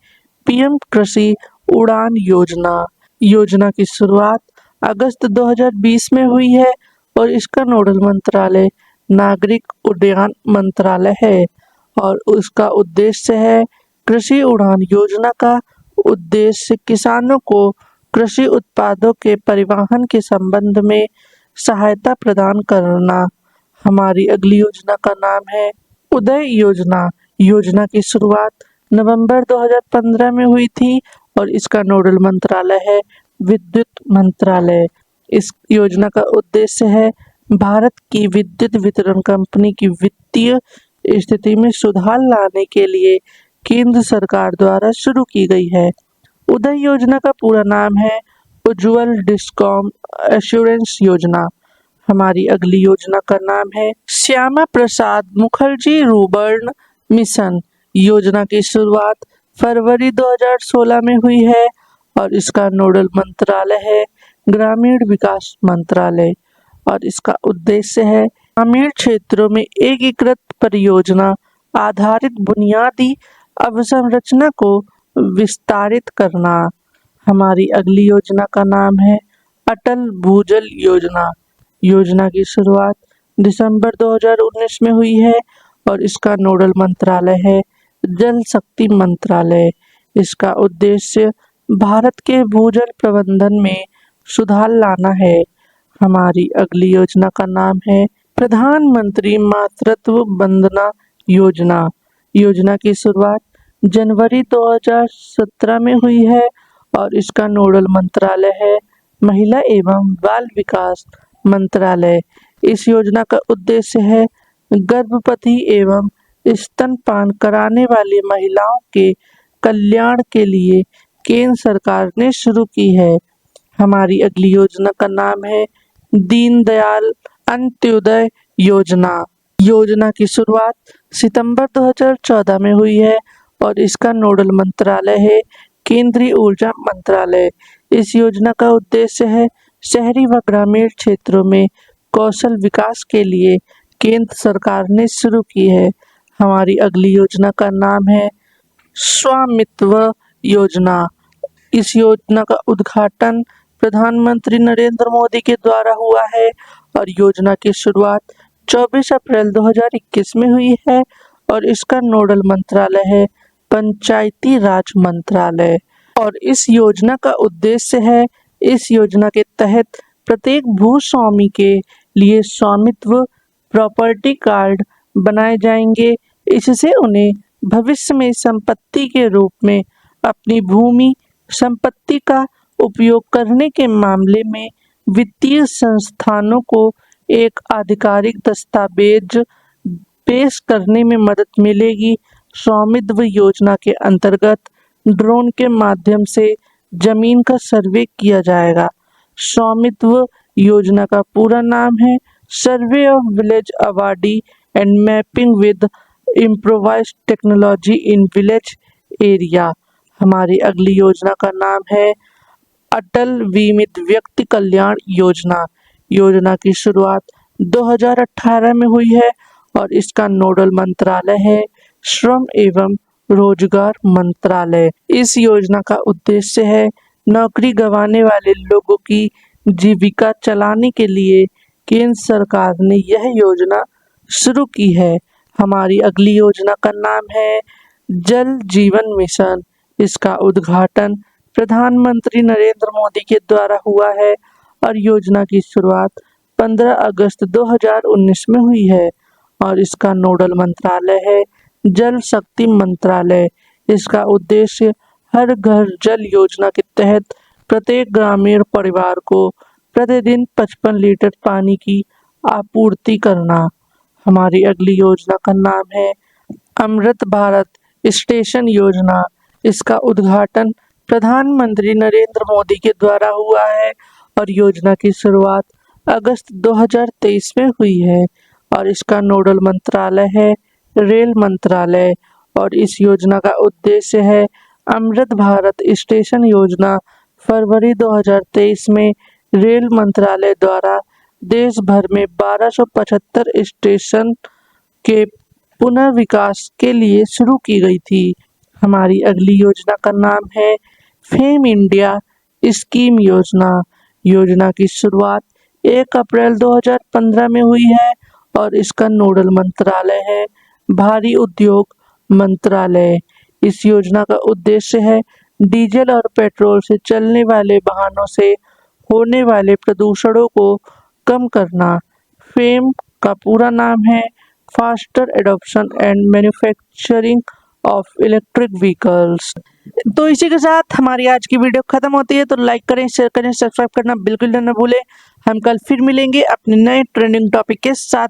पीएम कृषि उड़ान योजना। योजना की शुरुआत अगस्त 2020 में हुई है और इसका नोडल मंत्रालय नागरिक उड्डयन मंत्रालय है और उसका उद्देश्य है कृषि उड़ान योजना का उद्देश्य किसानों को कृषि उत्पादों के परिवहन के संबंध में सहायता प्रदान करना। हमारी अगली योजना का नाम है उदय योजना। योजना की शुरुआत नवंबर 2015 में हुई थी और इसका नोडल मंत्रालय है विद्युत मंत्रालय। इस योजना का उद्देश्य है भारत की विद्युत वितरण कंपनी की वित्तीय स्थिति में सुधार लाने के लिए केंद्र सरकार द्वारा शुरू की गई है। उदय योजना का पूरा नाम है उज्ज्वल डिस्कॉम एश्योरेंस योजना। हमारी अगली योजना का नाम है श्यामा प्रसाद मुखर्जी रूर्बन मिशन। योजना की शुरुआत फरवरी 2016 में हुई है और इसका नोडल मंत्रालय है ग्रामीण विकास मंत्रालय और इसका उद्देश्य है ग्रामीण क्षेत्रों में एकीकृत परियोजना आधारित बुनियादी अवसंरचना को विस्तारित करना। हमारी अगली योजना का नाम है अटल भूजल योजना। योजना की शुरुआत दिसंबर 2019 में हुई है और इसका नोडल मंत्रालय है जल शक्ति मंत्रालय। इसका उद्देश्य भारत के भूजल प्रबंधन में सुधार लाना है। हमारी अगली योजना का नाम है प्रधानमंत्री मातृत्व वंदना योजना। योजना की शुरुआत जनवरी 2017 में हुई है और इसका नोडल मंत्रालय है महिला एवं बाल विकास मंत्रालय। इस योजना का उद्देश्य है गर्भवती एवं स्तनपान कराने वाली महिलाओं के कल्याण के लिए केंद्र सरकार ने शुरू की है। हमारी अगली योजना का नाम है दीनदयाल अंत्योदय योजना। योजना की शुरुआत सितंबर 2014 में हुई है और इसका नोडल मंत्रालय है केंद्रीय ऊर्जा मंत्रालय। इस योजना का उद्देश्य है शहरी व ग्रामीण क्षेत्रों में कौशल विकास के लिए केंद्र सरकार ने शुरू की है। हमारी अगली योजना का नाम है स्वामित्व योजना। इस योजना का उद्घाटन प्रधानमंत्री नरेंद्र मोदी के द्वारा हुआ है और योजना की शुरुआत 24 अप्रैल 2021 में हुई है और इसका नोडल मंत्रालय है पंचायती राज मंत्रालय और इस योजना का उद्देश्य है इस योजना के तहत प्रत्येक भूस्वामी के लिए स्वामित्व प्रॉपर्टी कार्ड बनाए जाएंगे। इससे उन्हें भविष्य में संपत्ति के रूप में अपनी भूमि संपत्ति का उपयोग करने के मामले में वित्तीय संस्थानों को एक आधिकारिक दस्तावेज पेश करने में मदद मिलेगी। स्वामित्व योजना के अंतर्गत ड्रोन के माध्यम से जमीन का सर्वे किया जाएगा। स्वामित्व योजना का पूरा नाम है survey of village awardee and mapping with improvised technology in village area. हमारी अगली योजना का नाम है अटल बीमित व्यक्ति कल्याण योजना। योजना की शुरुआत 2018 में हुई है और इसका नोडल मंत्रालय है श्रम एवं रोजगार मंत्रालय। इस योजना का उद्देश्य है नौकरी गंवाने वाले लोगों की जीविका चलाने के लिए केंद्र सरकार ने यह योजना शुरू की है। हमारी अगली योजना का नाम है जल जीवन मिशन। इसका उद्घाटन प्रधानमंत्री नरेंद्र मोदी के द्वारा हुआ है और योजना की शुरुआत 15 अगस्त 2019 में हुई है और इसका नोडल मंत्रालय है जल शक्ति मंत्रालय। इसका उद्देश्य हर घर जल योजना के तहत प्रत्येक ग्रामीण परिवार को प्रतिदिन 55 लीटर पानी की आपूर्ति करना। हमारी अगली योजना का नाम है अमृत भारत स्टेशन योजना। इसका उद्घाटन प्रधानमंत्री नरेंद्र मोदी के द्वारा हुआ है और योजना की शुरुआत अगस्त 2023 में हुई है और इसका नोडल मंत्रालय है रेल मंत्रालय और इस योजना का उद्देश्य है अमृत भारत स्टेशन योजना फरवरी 2023 में रेल मंत्रालय द्वारा देश भर में 1275 स्टेशन के पुनर्विकास के लिए शुरू की गई थी। हमारी अगली योजना का नाम है फेम इंडिया स्कीम योजना। योजना की शुरुआत 1 अप्रैल 2015 में हुई है और इसका नोडल मंत्रालय है भारी उद्योग मंत्रालय। इस योजना का उद्देश्य है डीजल और पेट्रोल से चलने वाले वाहनों से होने वाले प्रदूषणों को कम करना। फेम का पूरा नाम है faster adoption and manufacturing of electric vehicles. तो इसी के साथ हमारी आज की वीडियो खत्म होती है। तो लाइक करें, शेयर करें, सब्सक्राइब करना बिल्कुल न भूलें। हम कल फिर मिलेंगे अपने नए ट्रेंडिंग टॉपिक के साथ।